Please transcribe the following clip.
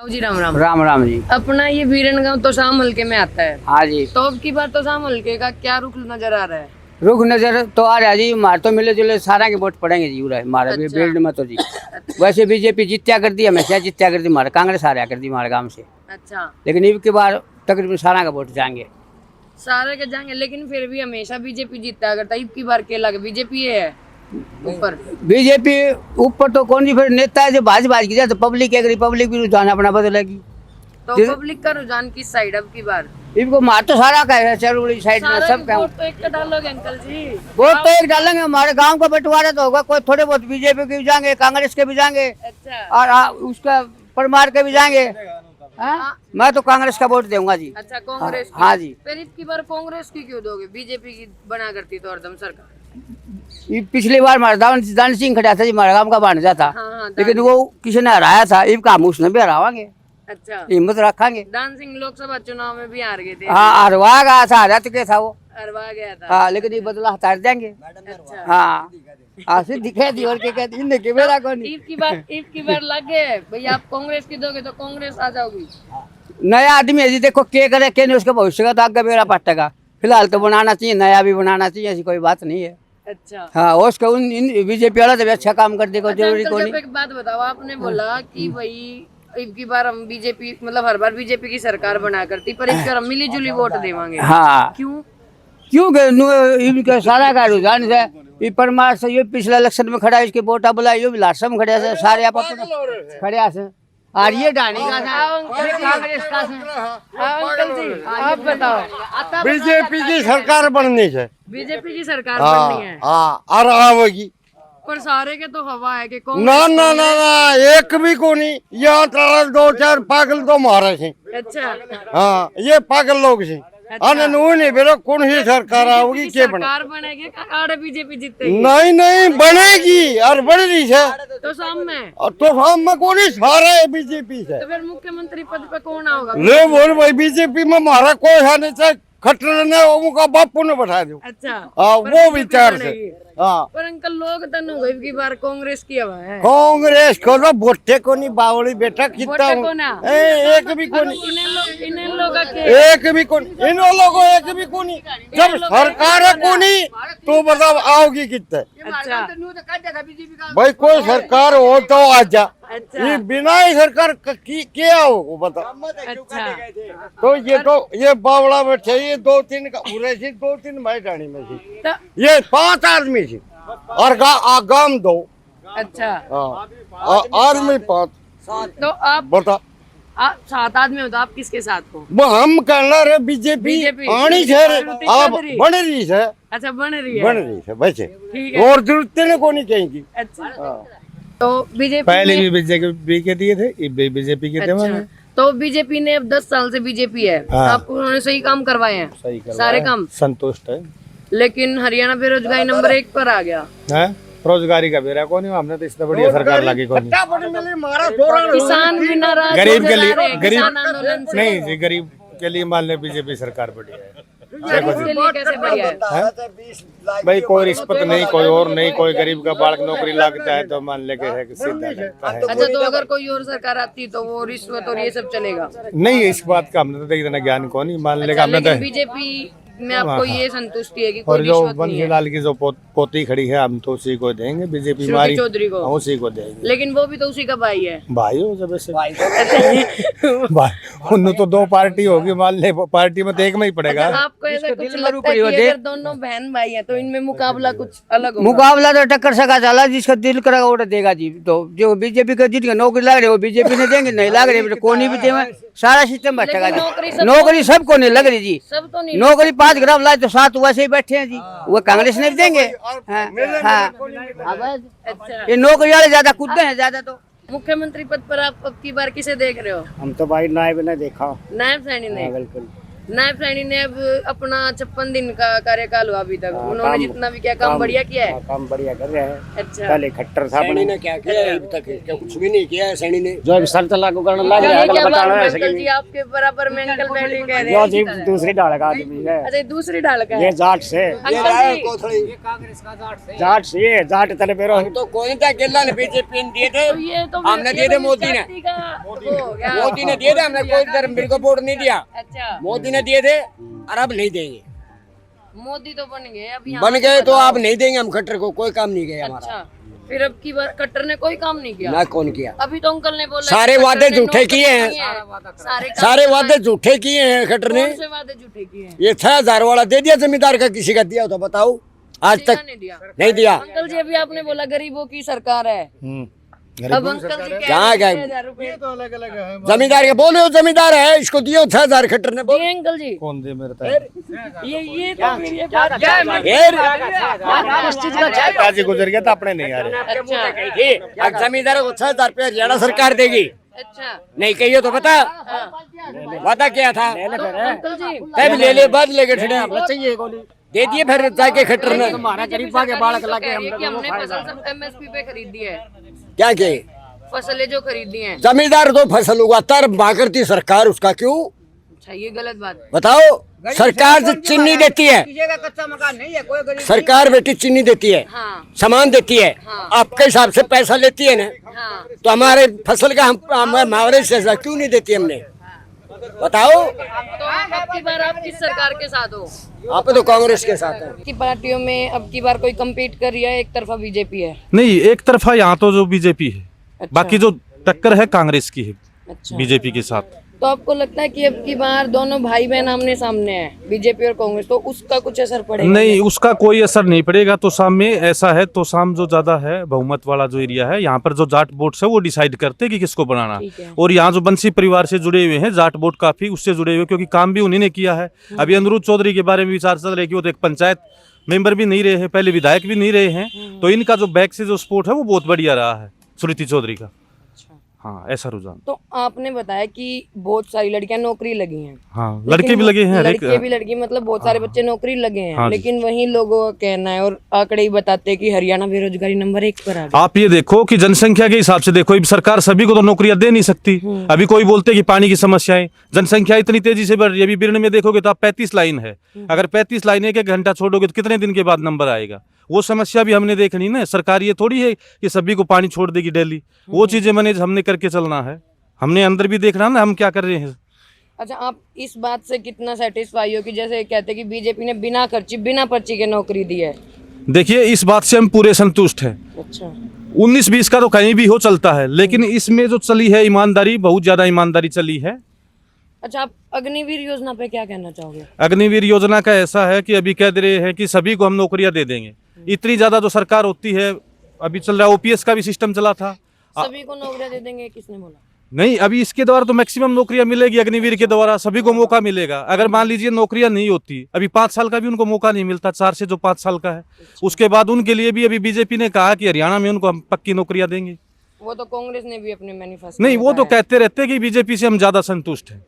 जी राम राम। राम राम जी। अपना ये वीरन गांव तोशाम हल्के में आता है। हाँ जी। तो अब की बार तोशाम हल्के का क्या रुख नजर आ रहा है? रुख नजर तो आ रहा है जी, मार तो मिले जुले सारा के वोट पड़ेंगे जी। हमारा भी अच्छा। बेल्ट में तो जी वैसे बीजेपी जीत्या करती, हमेशा जीत्या करती, हमारा कांग्रेस आ रहा करती हमारे गांव से। अच्छा, लेकिन इब की बार तकरीबन सारा का वोट जाएंगे। सारे के जाएंगे, लेकिन फिर भी हमेशा बीजेपी जीतता करता। अब की बार के लगे बीजेपी है ऊपर। बीजेपी ऊपर तो कौन जी, फिर नेता है जो भाज की जाए तो पब्लिक एक रिपब्लिक भी रुझान अपना बदलेगी। तो पब्लिक का रुझान किस साइड अब की बार? इनको मार तो सारा का है, चरौड़ी साइड में सारे सब का वोट तो एक का डालोगे अंकल जी? वोट तो एक डालेंगे। हमारे गांव का बंटवारा तो होगा, कोई थोड़े बहुत बीजेपी के भी जाएंगे, कांग्रेस के भी जाएंगे अच्छा। और उसका परमार के भी जाएंगे। हाँ? मैं तो कांग्रेस का वोट दूंगा जी। अच्छा, कांग्रेस की। हाँ जी। फिर इसकी बार कांग्रेस की क्यों दोगे? बीजेपी की बना करती तो हरदम सरकार। ये पिछली बार हमारा दान सिंह खड़ा था जी, हमारे गांव का भांजा था। हाँ, लेकिन वो किसी ने हराया था, इब का उसने भी हरावांगे, अच्छा। हिम्मत रखेंगे। दान सिंह लोकसभा चुनाव में भी हार गए थे। हाँ, हरवा गया था, हरा के था वो। हरवा गया था। हाँ, लेकिन ये बदला हटार देंगे। अच्छा। हाँ, आसिफ दिखे दी और के कहती इनने के मेरा कौन ईद की बार लग गए भैया, आप कांग्रेस की दोगे तो कांग्रेस आ जाओगी। नया आदमी है जी, देखो के करे के नहीं, उसका भविष्य का तो आगे मेरा पट्टेगा। फिलहाल तो बनाना चाहिए, नया भी बनाना चाहिए, ऐसी कोई बात नहीं है। अच्छा। हाँ, उसका उन बीजेपी वाला तो भी अच्छा काम कर देगा, अच्छा जरूरी अंकल, को जब नहीं। एक बात बताओ, आपने बोला कि भाई अब की बार हम बीजेपी, मतलब हर बार बीजेपी की सरकार बना करती, पर इस बार हम मिली जुली वोट देवांगे। हाँ, क्यों? क्योंकि इनका सारा का रुझान है। ये परमार से ये पिछला इलेक्शन में खड़ा है, इसके वोटा बुला, ये भी लाशम खड़े से सारे आप खड़े से। और ये डानी का कांग्रेस का अंकल जी आप बताओ। बीजेपी की सरकार बननी है। बीजेपी की सरकार बननी है, और आवेगी। पर सारे के तो हवा है कि ना ना ना ना, एक भी को नहीं। यहाँ तरह दो चार पागल तो मारे थे। अच्छा। हाँ, ये पागल लोग थे। नहीं बेरो कौन सी सरकार आओगी, के बने? सरकार बनेगी आड़े बीजेपी जीतेगी? नहीं नहीं बनेगी, और बन रही है। तो सामने और तो हम में कौन ही सारे बीजेपी से। तो फिर मुख्यमंत्री पद पे कौन आओगा? ले बोल भाई, बीजेपी में हमारा कोई है नहीं, चाहे खट्टर ने उनका बापू ने बैठा दो। अच्छा। हाँ, पर वो बीजेपी विचार से। बनेगी। हाँ, पर अंकल लोग तनु गई की बार कांग्रेस की हवा है। कांग्रेस को तो वोटे को नहीं, बावली बेटा कितना वोटे को ना। एक भी को नहीं, इन लोगों के एक भी को नहीं, इन लोगों एक भी को नहीं। जब सरकार को नहीं तो बताओ आओगी कितने? अच्छा। भाई कोई सरकार हो तो आ जा। अच्छा। ये बिना ही सरकार क्या हो बताओ। अच्छा। तो ये बावड़ा बैठे, ये दो तीन का उरे से, दो तीन भाई डाणी में थी, तो ये 5 आदमी थी और गाम 2। अच्छा, आदमी 5। तो आप बता 7 आदमी हो तो आप किसके साथ हो? वो हम कहना रे बीजेपी आनी है, अब बन रही है। अच्छा, बन रही बन है। रही है वैसे, ठीक है। और जरूरत नहीं को नहीं कहेंगी। अच्छा। तो बीजेपी पहले भी बीजेपी के दिए थे, ये भी बीजेपी के थे। अच्छा। तो बीजेपी ने अब 10 साल से बीजेपी है, हाँ। आपको उन्होंने सही काम करवाए हैं? सही करवाया, सारे काम संतुष्ट है। लेकिन हरियाणा बेरोजगारी नंबर 1 पर आ गया। हैं? रोजगारी का बेरा कौन है, हमने तो इतना बढ़िया सरकार लगी कौन। किसान भी नाराज, गरीब के लिए, गरीब गरीब आंदोलन से। नहीं जी, गरीब के लिए मान ले बीजेपी सरकार बढ़िया है। गरीब के लिए कैसे बढ़िया है? भाई कोई रिश्वत नहीं, कोई और नहीं, कोई गरीब का बालक नौकरी लगता है तो मान लेके है कि सीधा लगता है। अच्छा, तो अगर कोई और सरकार आती तो वो रिश्वत और ये सब चलेगा? नहीं, इस बात का हमने तो इतना ज्ञान कौन ही मान लेगा, हमने तो। बीजेपी में आपको ये संतुष्टि है कि कोई और जो रिश्वत नहीं है? बंसीलाल की जो पोती खड़ी है, हम तो उसी को देंगे। बीजेपी श्रुति हमारी चौधरी को? उसी को देंगे। लेकिन वो भी तो उसी का भाई है। भाई हो जब से भाई, उन तो 2 पार्टी होगी, मान ले पार्टी में तो एक में ही पड़ेगा। आपको ऐसा कुछ दिल में लगता है कि ऊपरी अगर दोनों बहन भाई हैं तो इनमें मुकाबला कुछ अलग होगा? मुकाबला तो टक्कर सका चला, जिसका दिल करेगा वो देगा जी। तो जो बीजेपी का जिनका नौकरी लग रही है वो बीजेपी ने देंगे, नहीं लग रही को नहीं भी देंगे, सारा सिस्टम बैठेगा जी। नौकरी सबको नहीं लग रही जी, सब तो नहीं। नौकरी 5 ग्राम लाए तो 7 वैसे ही बैठे हैं जी, वो कांग्रेस ने भी देंगे। हाँ, हाँ। अच्छा। ये नौकरी वाले ज्यादा कूदते हैं ज्यादा। तो मुख्यमंत्री पद पर आप अब की बार किसे देख रहे हो? हम तो भाई नायब ने देखा। नायब सैनी ने? बिल्कुल। नायब सैनी ने अब अपना 56 दिन का कार्यकाल हुआ अभी तक, उन्होंने जितना भी किया काम बढ़िया किया है। काम बढ़िया कर रहे हैं। अच्छा, पहले खट्टर था सैनी ने क्या किया है अभी तक? क्या कुछ भी नहीं किया है सैनी ने। जो अभी सर लागू करने लग ये गया है, क्या बात बताना है है अंकल जी, आपके बराबर में अंकल बैठे कह रहे जो हैं। जी दूसरी डाल का आदमी है। अच्छा, दूसरी डाल का ये है जाट से अंकल जी। कोथड़ी जाट से ये जाट तले पे रहो। तो कोई था केला ने बीजेपी ने दिए थे, तो ये तो हमने दिए थे मोदी ने। मोदी ने दिए थे, हमने कोई धर्मवीर को वोट नहीं दिया। अच्छा, मोदी ने दिए थे और अब नहीं देंगे। मोदी तो बन गए, अब यहाँ बन गए तो आप नहीं देंगे हम खट्टर को, कोई काम नहीं किया हमारा। अच्छा, फिर अब की बार कट्टर ने कोई काम नहीं किया। ना कौन किया। अभी तो अंकल ने बोला सारे कि वादे खट्टर ने झूठे नौकरी किए हैं। की है। सारे वादे झूठे किए हैं खट्टर ने। कौन से वादे झूठे किए हैं? ये 6000 वाला दे दिया जमींदार का, किसी का दिया हो तो बताओ, आज किसी तक का नहीं दिया। नहीं दिया। अंकल जी अभी आपने बोला गरीबों की सरकार है, अब अंकल जी कह कहाँ रहे हैं गए? 6,000 रुपए तो अलग अलग है। जमींदार के बोले हो, जमींदार है, इसको दियो 6000 खट्टर ने बोल। दिए अंकल जी। कौन दे मेरे तक? ये तो फिर ये बात पिताजी गुजर गया था, अपने नहीं आ रहे। अच्छा, अब जमींदार को 6000 रुपया हरियाणा सरकार देगी। अच्छा, नहीं कहिए तो बता, वादा क्या था? तो अंकल जी तब ले ले, बाद लेके ठड़े चाहिए गोली दे दिए, फिर जाके खट्टर ने हमारा गरीब आगे बालक लगे हम कि हमने फसल सब MSP पे खरीदी है, क्या किए? फसलें जो खरीदी हैं। जमींदार तो फसल उगाता है, बाकरती सरकार उसका क्यों? अच्छा, ये गलत बात है। बताओ, सरकार जो चीनी देती है, कच्चा मकान नहीं है कोई गरीब। सरकार बेटी चीनी देती है, हाँ सामान देती है, हाँ। आपके हिसाब से पैसा लेती है ना, हाँ, तो हमारे फसल का हम मुआवजे से ऐसा क्यों नहीं देती हमने? बताओ। तो अब की बार आप किस सरकार के साथ हो? आप तो कांग्रेस के साथ है। की पार्टियों में अब की बार कोई कम्पीट कर रही है, एक तरफा बीजेपी है। नहीं, एक तरफा यहाँ तो जो बीजेपी है, अच्छा। बाकी जो टक्कर है कांग्रेस की है अच्छा, बीजेपी के साथ। तो आपको लगता है कि अब की बार दोनों भाई बहन आमने सामने हैं, बीजेपी और कांग्रेस, तो उसका कुछ असर पड़ेगा? नहीं, उसका कोई असर नहीं पड़ेगा। तो शाम में ऐसा है, तो शाम जो ज्यादा है बहुमत वाला जो एरिया है, यहाँ पर जो जाट वोट्स है वो डिसाइड करते हैं कि किसको बनाना। ठीक है। और यहाँ जो बंसी परिवार से जुड़े हुए हैं जाट वोट, काफी उससे जुड़े हुए, क्योंकि काम भी उन्हीं ने किया है। अभी अनिरुद्ध चौधरी के बारे में विचार चल रहे हैं कि वो तो एक पंचायत मेंबर भी नहीं रहे हैं, पहले विधायक भी नहीं रहे हैं, तो इनका जो बैक से जो सपोर्ट है वो बहुत बढ़िया रहा है सुनीति चौधरी का। हाँ, ऐसा रुझान। तो आपने बताया कि बहुत सारी लड़कियां नौकरी लगी हैं। हाँ, लड़के भी लगे हैं, लड़के भी लड़की, मतलब बहुत सारे बच्चे नौकरी लगे हैं। हाँ जी। लेकिन वहीं लोगों का कहना है और आंकड़े ही बताते हैं कि हरियाणा बेरोजगारी नंबर 1 पर आ गया। आप ये देखो कि जनसंख्या के हिसाब से देखो, अब सरकार सभी को तो नौकरियां दे नहीं सकती। अभी कोई बोलते कि पानी की समस्याएं, जनसंख्या इतनी तेजी से बढ़ रही है। अभी बिरन में देखोगे तो आप 35 लाइन है, अगर 35 लाइन एक घंटा छोड़ोगे तो कितने दिन के बाद नंबर आएगा? वो समस्या भी हमने देखनी ना। सरकार ये थोड़ी है कि सभी को पानी छोड़ देगी डेली, वो चीजें मैनेज हमने करके चलना है। हमने अंदर भी देखना ना हम क्या कर रहे हैं। अच्छा, आप इस बात से कितना सेटिस्फाई हो कि जैसे कहते हैं कि बीजेपी ने बिना खर्ची बिना पर्ची के नौकरी दी है? देखिए, इस बात से हम पूरे संतुष्ट हैं। अच्छा, 19-20 का तो कहीं भी हो चलता है, लेकिन इसमें जो चली है ईमानदारी, बहुत ज्यादा ईमानदारी चली है। अच्छा, आप अग्निवीर योजना पे क्या कहना चाहोगे? अग्निवीर योजना का ऐसा है कि अभी कह दे रहे हैं कि सभी को हम नौकरियां दे देंगे। इतनी ज्यादा जो सरकार होती है, अभी चल रहा OPS का भी सिस्टम चला था। सभी को नौकरियां दे देंगे, किसने बोला? नहीं, अभी इसके द्वारा तो मैक्सिमम नौकरियां मिलेगी, अग्निवीर के द्वारा सभी को मौका मिलेगा। अगर मान लीजिए नौकरियां नहीं होती, अभी 5 साल का भी उनको मौका नहीं मिलता, 4 से जो 5 साल का है, उसके बाद उनके लिए भी अभी बीजेपी ने कहा कि हरियाणा में उनको हम पक्की नौकरियां देंगे। वो तो कांग्रेस ने भी अपने मैनिफेस्टो नहीं, वो तो कहते रहते हैं कि बीजेपी से हम ज्यादा संतुष्ट हैं।